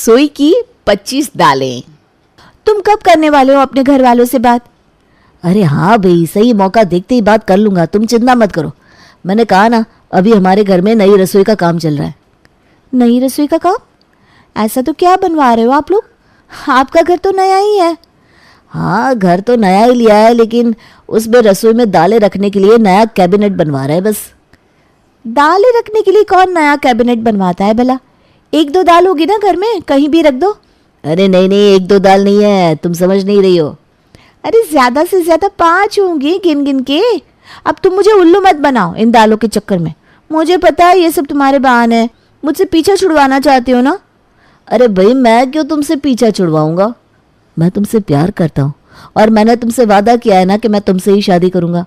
रसोई की 25 दालें। तुम कब करने वाले हो अपने घर वालों से बात? अरे हाँ भाई, सही मौका देखते ही बात कर लूंगा, तुम चिंता मत करो। मैंने कहा ना, अभी हमारे घर में नई रसोई का काम चल रहा है। नई रसोई का काम? ऐसा तो क्या बनवा रहे हो आप लोग? आपका घर तो नया ही है। हाँ, घर तो नया ही लिया है, लेकिन उसमें रसोई में दालें रखने के लिए नया कैबिनेट बनवा रहे हैं बस। दालें रखने के लिए कौन नया कैबिनेट बनवाता है भला? 1-2 दाल होगी ना घर में, कहीं भी रख दो। अरे नहीं नहीं, 1-2 दाल नहीं है, तुम समझ नहीं रही हो। अरे ज्यादा से ज्यादा 5 होंगी गिन गिन के। अब तुम मुझे उल्लू मत बनाओ इन दालों के चक्कर में। मुझे पता है ये सब तुम्हारे बहाने हैं, मुझसे पीछा छुड़वाना चाहते हो ना। अरे भाई, मैं क्यों तुमसे पीछा छुड़वाऊंगा? मैं तुमसे प्यार करता हूँ और मैंने तुमसे वादा किया है ना कि मैं तुमसे ही शादी करूंगा।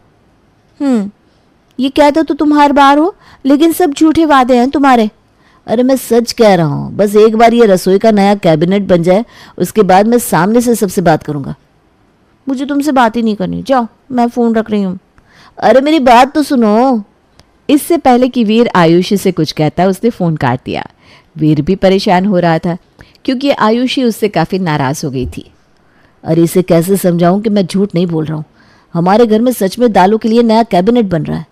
ये कहते तो तुम हर बार हो, लेकिन सब झूठे वादे हैं तुम्हारे। अरे मैं सच कह रहा हूँ, बस एक बार ये रसोई का नया कैबिनेट बन जाए, उसके बाद मैं सामने से सबसे बात करूंगा। मुझे तुमसे बात ही नहीं करनी, जाओ, मैं फ़ोन रख रही हूँ। अरे मेरी बात तो सुनो। इससे पहले कि वीर आयुषी से कुछ कहता, उसने फ़ोन काट दिया। वीर भी परेशान हो रहा था क्योंकि आयुषी उससे काफ़ी नाराज़ हो गई थी। अरे इसे कैसे समझाऊं कि मैं झूठ नहीं बोल रहा हूँ। हमारे घर में सच में दालों के लिए नया कैबिनेट बन रहा है।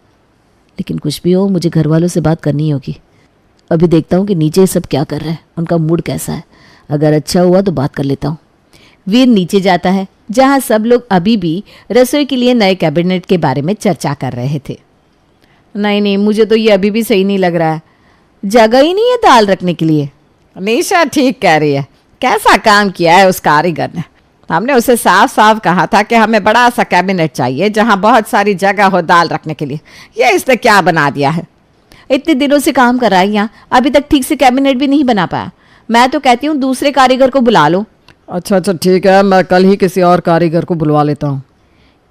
लेकिन कुछ भी हो, मुझे घर वालों से बात करनी होगी। अभी देखता हूँ कि नीचे सब क्या कर रहे हैं, उनका मूड कैसा है। अगर अच्छा हुआ तो बात कर लेता हूँ। वीर नीचे जाता है जहाँ सब लोग अभी भी रसोई के लिए नए कैबिनेट के बारे में चर्चा कर रहे थे। नहीं, मुझे तो ये अभी भी सही नहीं लग रहा है। जगह ही नहीं है दाल रखने के लिए। निशा ठीक कह रही है। कैसा काम किया है उस कारीगर ने। हमने उसे साफ साफ कहा था कि हमें बड़ा सा कैबिनेट चाहिए जहाँ बहुत सारी जगह हो दाल रखने के लिए। ये इसने क्या बना दिया है। इतने दिनों से काम कर रहा है यहाँ, अभी तक ठीक से कैबिनेट भी नहीं बना पाया। मैं तो कहती हूँ दूसरे कारीगर को बुला लो। अच्छा ठीक है, मैं कल ही किसी और कारीगर को बुलवा लेता हूँ।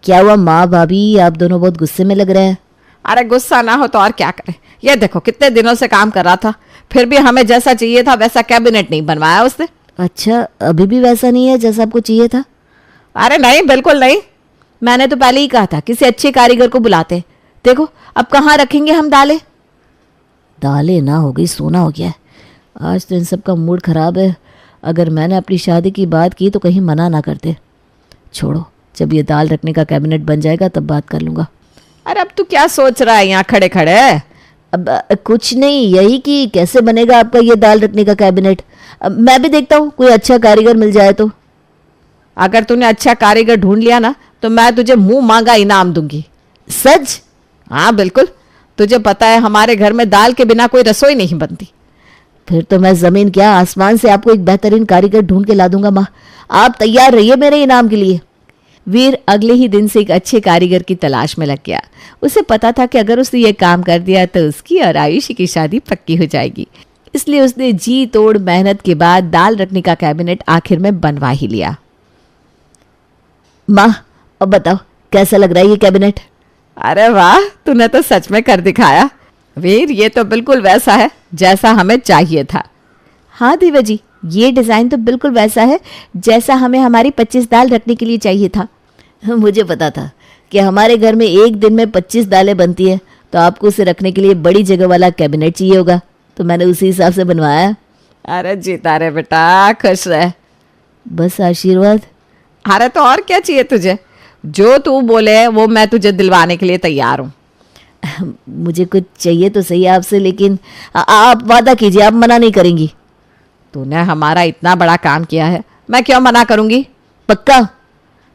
क्या हुआ माँ भाभी, आप दोनों बहुत गुस्से में लग रहे हैं। अरे गुस्सा ना हो तो और क्या करे। ये देखो कितने दिनों से काम कर रहा था, फिर भी हमें जैसा चाहिए था वैसा कैबिनेट नहीं बनवाया उसने। अच्छा, अभी भी वैसा नहीं है जैसा आपको चाहिए था? अरे नहीं, बिल्कुल नहीं। मैंने तो पहले ही कहा था किसी अच्छे कारीगर को बुलाते। देखो अब कहाँ रखेंगे हम दालें। दालें ना हो गई सोना हो गया है। आज तो इन सब का मूड खराब है। अगर मैंने अपनी शादी की बात की तो कहीं मना ना करते। छोड़ो, जब ये दाल रखने का कैबिनेट बन जाएगा तब बात कर लूँगा। अरे अब तू क्या सोच रहा है यहाँ खड़े खड़े? अब कुछ नहीं, यही कि कैसे बनेगा आपका ये दाल रखने का कैबिनेट। अब मैं भी देखता हूँ कोई अच्छा कारीगर मिल जाए तो। अगर तूने अच्छा कारीगर ढूंढ लिया ना तो मैं तुझे मुंह मांगा इनाम दूंगी। सच? हाँ बिल्कुल। तुझे पता है हमारे घर में दाल के बिना कोई रसोई नहीं बनती। फिर तो मैं जमीन क्या आसमान से आपको एक बेहतरीन कारीगर ढूंढ के ला दूंगा माँ। आप तैयार रहिए मेरे इनाम के लिए। वीर अगले ही दिन से एक अच्छे कारीगर की तलाश में लग गया। उसे पता था कि अगर उसने ये काम कर दिया तो उसकी और आयुषी की शादी पक्की हो जाएगी। इसलिए उसने जी तोड़ मेहनत के बाद दाल रखने का कैबिनेट आखिर में बनवा ही लिया। माँ अब बताओ कैसा लग रहा है ये कैबिनेट? अरे वाह, तूने तो सच में कर दिखाया। वीर ये तो बिल्कुल वैसा है जैसा हमें चाहिए था। हाँ देवा जी, ये डिज़ाइन तो बिल्कुल वैसा है जैसा हमें हमारी 25 दाल रखने के लिए चाहिए था। मुझे पता था कि हमारे घर में एक दिन में 25 दालें बनती है, तो आपको उसे रखने के लिए बड़ी जगह वाला कैबिनेट चाहिए होगा, तो मैंने उसी हिसाब से बनवाया। अरे जीता रे बेटा, खुश रह। बस आशीर्वाद। अरे तो और क्या चाहिए तुझे? जो तू बोले वो मैं तुझे दिलवाने के लिए तैयार हूँ। मुझे कुछ चाहिए तो सही आपसे, लेकिन आप वादा कीजिए आप मना नहीं करेंगी। तूने हमारा इतना बड़ा काम किया है, मैं क्यों मना करूँगी? पक्का?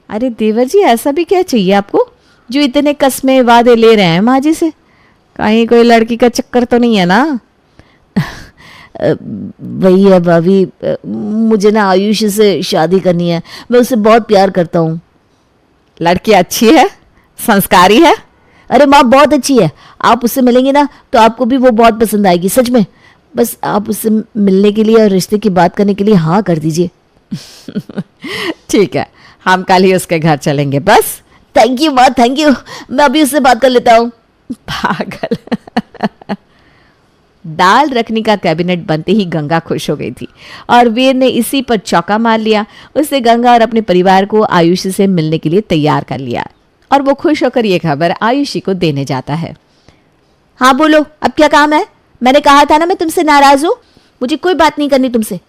अरे देवर जी, ऐसा भी क्या चाहिए आपको जो इतने कस्में वादे ले रहे हैं माँ जी से? कहीं कोई लड़की का चक्कर तो नहीं है ना? वही है भाभी, मुझे ना आयुषी से शादी करनी है। मैं उससे बहुत प्यार करता हूँ। लड़की अच्छी है, संस्कारी है। अरे माँ बहुत अच्छी है। आप उससे मिलेंगे ना तो आपको भी वो बहुत पसंद आएगी, सच में। बस आप उससे मिलने के लिए और रिश्ते की बात करने के लिए हाँ कर दीजिए। ठीक है, हम कल ही उसके घर चलेंगे बस। थैंक यू माँ, थैंक यू। मैं अभी उससे बात कर लेता हूँ। पागल। दाल रखने का कैबिनेट बनते ही गंगा खुश हो गई थी और वीर ने इसी पर चौका मार लिया। उससे गंगा और अपने परिवार को आयुषी से मिलने के लिए तैयार कर लिया और वो खुश होकर ये खबर आयुषी को देने जाता है। हाँ बोलो, अब क्या काम है? मैंने कहा था ना मैं तुमसे नाराज हूँ। मुझे कोई बात नहीं करनी तुमसे।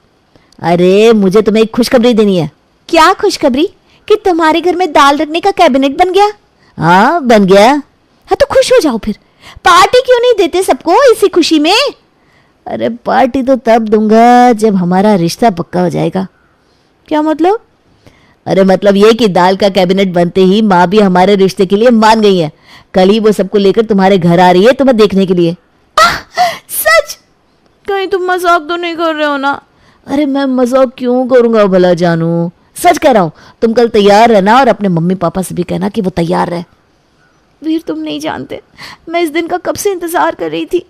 अरे मुझे तुम्हें एक खुशखबरी देनी है। क्या खुशखबरी? कि तुम्हारे घर में दाल रखने का कैबिनेट बन गया? हाँ बन गया। हाँ तो खुश हो जाओ फिर। पार्टी क्यों नहीं देते सबको इसी खुशी में? अरे पार्टी तो तब दूंगा जब हमारा रिश्ता पक्का हो जाएगा। क्या मतलब? अरे मतलब ये कि दाल का कैबिनेट बनते ही माँ भी हमारे रिश्ते के लिए मान गई है। कल ही वो सबको लेकर तुम्हारे घर आ रही है तुम्हें देखने के लिए। सच? कहीं तुम मजाक तो नहीं कर रहे हो ना? अरे मैं मजाक क्यों करूंगा भला जानू, सच कह रहा हूँ। तुम कल तैयार रहना और अपने मम्मी पापा से भी कहना कि वो तैयार रहे। वीर तुम नहीं जानते, मैं इस दिन का कब से इंतजार कर रही थी।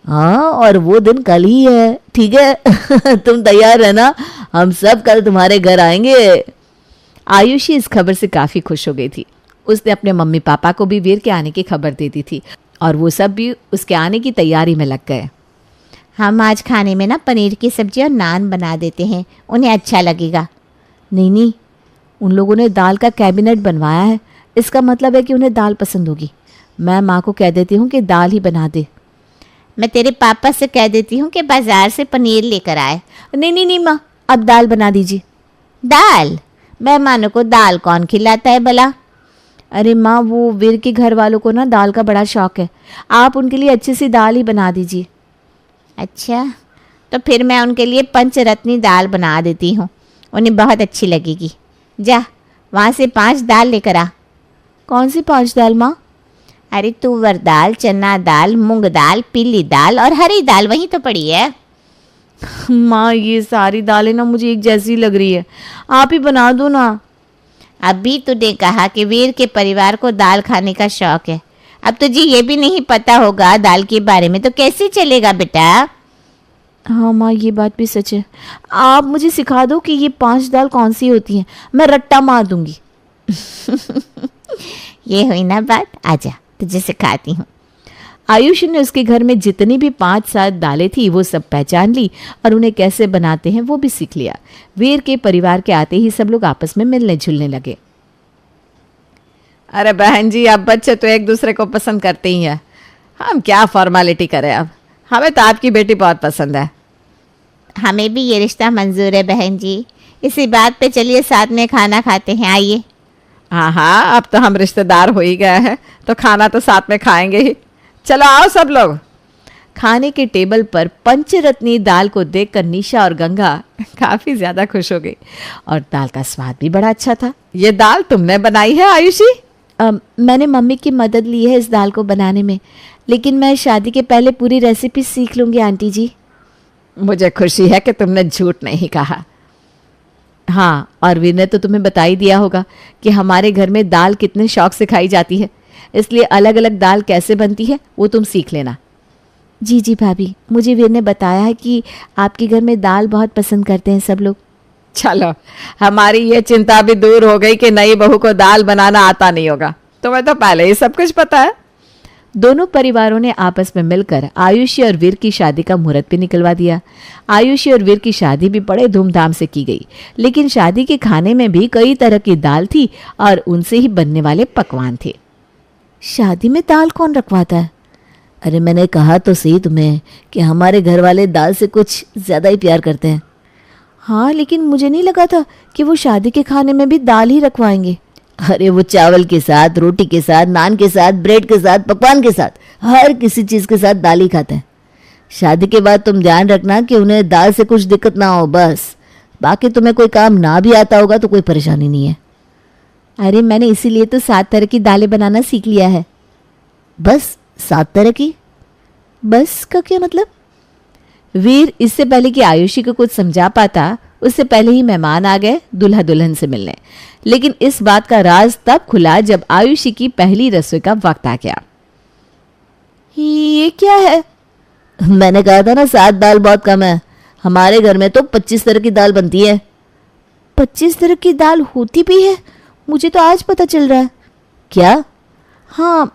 हाँ और वो दिन कल ही है, ठीक है। तुम तैयार रहना, हम सब कल तुम्हारे घर आएंगे। आयुषी इस खबर से काफी खुश हो गई थी। उसने अपने मम्मी पापा को भी वीर के आने की खबर दे दी थी और वो सब भी उसके आने की तैयारी में लग गए। हम आज खाने में ना पनीर की सब्जी और नान बना देते हैं, उन्हें अच्छा लगेगा। नहीं, उन लोगों ने दाल का कैबिनेट बनवाया है, इसका मतलब है कि उन्हें दाल पसंद होगी। मैं माँ को कह देती हूँ कि दाल ही बना दे। मैं तेरे पापा से कह देती हूँ कि बाजार से पनीर लेकर आए। नहीं माँ, अब दाल बना दीजिए। दाल? मेहमानों को दाल कौन खिलाता है भला? अरे माँ, वो वीर के घर वालों को ना दाल का बड़ा शौक है, आप उनके लिए अच्छी सी दाल ही बना दीजिए। अच्छा, तो फिर मैं उनके लिए पंचरत्नी दाल बना देती हूँ, उन्हें बहुत अच्छी लगेगी। जा वहाँ से 5 दाल लेकर आ। कौन सी 5 दाल माँ? अरे तुवर दाल, चना दाल, मूंग दाल, पीली दाल और हरी दाल वहीं तो पड़ी है। माँ ये सारी दालें ना मुझे एक जैसी लग रही है, आप ही बना दो ना। अभी तूने कहा कि वीर के परिवार को दाल खाने का शौक है, अब तुझे ये भी नहीं पता होगा दाल के बारे में, तो कैसे चलेगा बेटा? हाँ माँ ये बात भी सच है, आप मुझे सिखा दो कि ये 5 दाल कौन सी होती हैं, मैं रट्टा मार दूंगी। ये हुई ना बात, आजा तुझे सिखाती हूँ। आयुषी ने उसके घर में जितनी भी 5-7 दालें थी वो सब पहचान ली और उन्हें कैसे बनाते हैं वो भी सीख लिया। वीर के परिवार के आते ही सब लोग आपस में मिलने जुलने लगे। अरे बहन जी, अब बच्चे तो एक दूसरे को पसंद करते ही हैं, हम क्या फॉर्मेलिटी करें। अब हमें तो आपकी बेटी बहुत पसंद है। हमें भी ये रिश्ता मंजूर है बहन जी, इसी बात पे चलिए साथ में खाना खाते हैं, आइए। हाँ, अब तो हम रिश्तेदार हो ही गए हैं, तो खाना तो साथ में खाएंगे ही। चलो आओ सब लोग। खाने के टेबल पर पंचरत्नी दाल को देखकर निशा और गंगा काफी ज्यादा खुश हो गई और दाल का स्वाद भी बड़ा अच्छा था। ये दाल तुमने बनाई है आयुषी? मैंने मम्मी की मदद ली है इस दाल को बनाने में, लेकिन मैं शादी के पहले पूरी रेसिपी सीख लूंगी आंटी जी। मुझे खुशी है कि तुमने झूठ नहीं कहा। हाँ, और वीर ने तो तुम्हें बता ही दिया होगा कि हमारे घर में दाल कितने शौक से खाई जाती है, इसलिए अलग अलग दाल कैसे बनती है वो तुम सीख लेना। जी भाभी, मुझे वीर ने बताया है कि आपके घर में दाल बहुत पसंद करते हैं सब लोग। चलो, हमारी ये चिंता भी दूर हो गई कि नई बहू को दाल बनाना आता नहीं होगा। तुम्हें तो पहले ही सब कुछ पता है। दोनों परिवारों ने आपस में मिलकर आयुषी और वीर की शादी का मुहूर्त भी निकलवा दिया। आयुषी और वीर की शादी भी बड़े धूमधाम से की गई, लेकिन शादी के खाने में भी कई तरह की दाल थी और उनसे ही बनने वाले पकवान थे। शादी में दाल कौन रखवाता है? अरे मैंने कहा तो सही तुम्हें कि हमारे घर वाले दाल से कुछ ज़्यादा ही प्यार करते हैं। हाँ, लेकिन मुझे नहीं लगा था कि वो शादी के खाने में भी दाल ही रखवाएंगे। अरे वो चावल के साथ, रोटी के साथ, नान के साथ, ब्रेड के साथ, पकवान के साथ, हर किसी चीज़ के साथ दाल ही खाते हैं। शादी के बाद तुम ध्यान रखना कि उन्हें दाल से कुछ दिक्कत ना हो बस। बाकी तुम्हें कोई काम ना भी आता होगा तो कोई परेशानी नहीं है। अरे मैंने इसीलिए तो 7 तरह की दालें बनाना सीख लिया है। बस 7 तरह की? बस का क्या मतलब? वीर इससे पहले कि आयुषी को कुछ समझा पाता, उससे पहले ही मेहमान आ गए दूल्हा दुल्हन से मिलने। लेकिन इस बात का राज तब खुला जब आयुषी की पहली रसोई का वक्त आ गया। ये क्या है? मैंने कहा था ना 7 दाल बहुत कम है, हमारे घर में तो 25 तरह की दाल बनती है। 25 तरह की दाल होती भी है? मुझे तो आज पता चल रहा है। क्या? हाँ,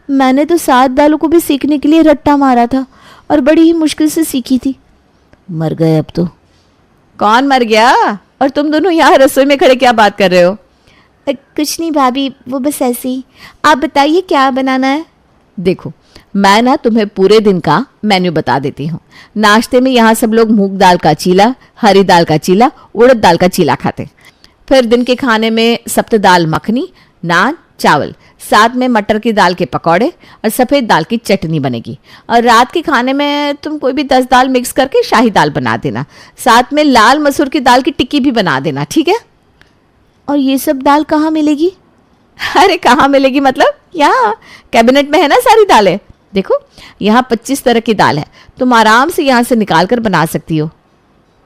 मैंने तो 7 दालों को भी सीखने के लिए रट्टा मारा था और बड़ी ही मुश्किल से सीखी थी। मर गए अब तो। कौन मर गया? और तुम दोनों यहाँ रसोई में खड़े क्या बात कर रहे हो? कुछ नहीं भाभी, वो बस ऐसे ही। आप बताइए क्या बनाना है? देखो, मैं ना तुम्हें पूरे दिन का मेन्यू बता देती हूँ। नाश्ते में यहाँ सब लोग मूंग दाल का चीला, हरी दाल का चीला, उड़द दाल का चीला खाते। फिर दिन के खाने में सप्त दाल मखनी, नान, चावल, साथ में मटर की दाल के पकौड़े और सफ़ेद दाल की चटनी बनेगी। और रात के खाने में तुम कोई भी 10 दाल मिक्स करके शाही दाल बना देना, साथ में लाल मसूर की दाल की टिक्की भी बना देना, ठीक है? और ये सब दाल कहाँ मिलेगी? अरे कहाँ मिलेगी मतलब, यहाँ कैबिनेट में है ना सारी दालें। देखो यहाँ 25 तरह की दाल है, तुम आराम से यहाँ से निकाल कर बना सकती हो।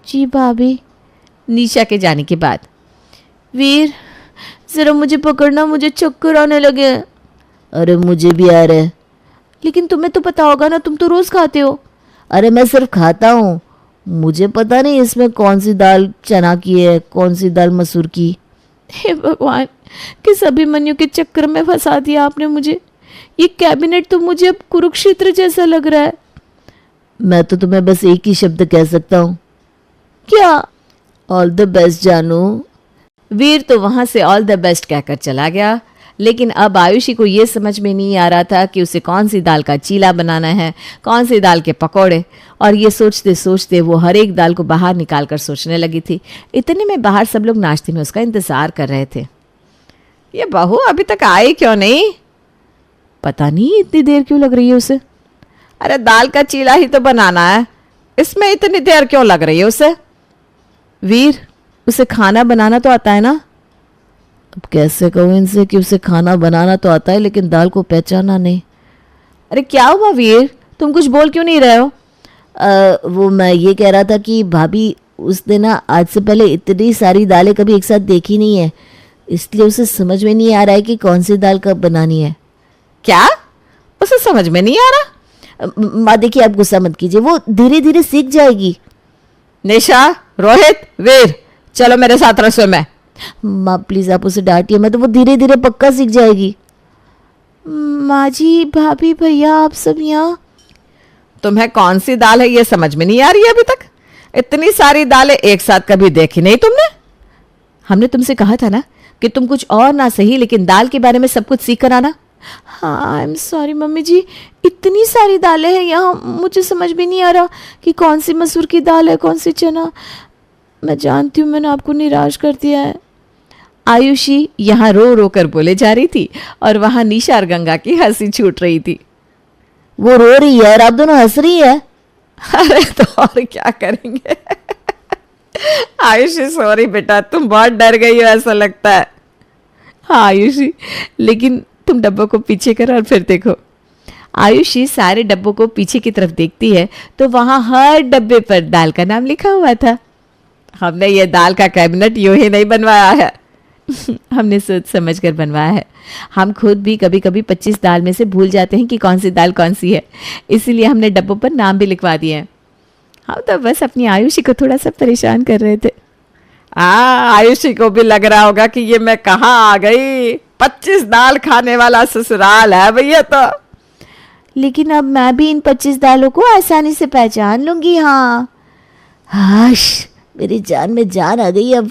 जी भाभी। निशा के जाने के बाद वीर ज़रा मुझे पकड़ना, मुझे चक्कर आने लगे। अरे मुझे भी आ रहा है। लेकिन तुम्हें तो पता होगा ना, तुम तो रोज़ खाते हो। अरे मैं सिर्फ खाता हूँ, मुझे पता नहीं इसमें कौन सी दाल चना की है, कौन सी दाल मसूर की। हे भगवान, किस अभिमन्यु के चक्कर में फंसा दिया आपने मुझे। ये कैबिनेट तो मुझे अब कुरुक्षेत्र जैसा लग रहा है। मैं तो तुम्हें बस एक ही शब्द कह सकता हूँ। क्या? ऑल द बेस्ट जानू। वीर तो वहां से ऑल द बेस्ट कहकर चला गया, लेकिन अब आयुषी को ये समझ में नहीं आ रहा था कि उसे कौन सी दाल का चीला बनाना है, कौन सी दाल के पकौड़े। और ये सोचते सोचते वो हर एक दाल को बाहर निकाल कर सोचने लगी थी। इतने में बाहर सब लोग नाश्ते में उसका इंतजार कर रहे थे। ये बहू अभी तक आई क्यों नहीं? पता नहीं इतनी देर क्यों लग रही है उसे। अरे दाल का चीला ही तो बनाना है, इसमें इतनी देर क्यों लग रही है उसे? वीर, उसे खाना बनाना तो आता है ना? अब कैसे कहूँ इनसे कि उसे खाना बनाना तो आता है लेकिन दाल को पहचाना नहीं। अरे क्या हुआ वीर, तुम कुछ बोल क्यों नहीं रहे हो? वो मैं ये कह रहा था कि भाभी उसने ना आज से पहले इतनी सारी दालें कभी एक साथ देखी नहीं है, इसलिए उसे समझ में नहीं आ रहा है कि कौन सी दाल कब बनानी है। क्या? उसे समझ में नहीं आ रहा? माँ देखिए, आप गुस्सा मत कीजिए, वो धीरे धीरे सीख जाएगी। निशा, रोहित, वीर, चलो मेरे साथ रसोई में। माँ प्लीज आप उसे डांटिए मत, वो धीरे धीरे पक्का सीख जाएगी। माँ जी, भाभी, भैया, आप सब यहाँ। तुम्हें कौन सी दाल है ये समझ में नहीं आ रही है अभी तक? इतनी सारी दालें एक साथ कभी देखी नहीं तुमने? हमने तुमसे कहा था ना कि तुम कुछ और ना सही लेकिन दाल के बारे में सब कुछ सीख कर आना। हाँ, आई एम सॉरी मम्मी जी, इतनी सारी दालें हैं यहाँ, मुझे समझ भी नहीं आ रहा कि कौन सी मसूर की दाल है, कौन सी चना। मैं जानती हूँ मैंने आपको निराश कर दिया है। आयुषी यहाँ रो रो कर बोले जा रही थी और वहाँ निशा और गंगा की हंसी छूट रही थी। वो रो रही है और आप दोनों हंस रही है। अरे तो और क्या करेंगे। आयुषी सॉरी बेटा, तुम बहुत डर गई हो ऐसा लगता है। हाँ आयुषी, लेकिन तुम डब्बों को पीछे करो और फिर देखो। आयुषी सारे डब्बों को पीछे की तरफ देखती है तो वहाँ हर डब्बे पर दाल का नाम लिखा हुआ था। हमने ये दाल का कैबिनेट यूं ही नहीं बनवाया है। हमने सोच समझ कर बनवाया है। हम खुद भी कभी कभी 25 दाल में से भूल जाते हैं कि कौन सी दाल कौन सी है, इसीलिए हमने डब्बों पर नाम भी लिखवा दिए हैं। हम तो बस अपनी आयुषी को थोड़ा सा परेशान कर रहे थे। आयुषी को भी लग रहा होगा कि ये मैं कहाँ आ गई, 25 दाल खाने वाला ससुराल है भैया। तो लेकिन अब मैं भी इन 25 दालों को आसानी से पहचान लूंगी। हाँ हाश, मेरी जान में जान आ गई अब।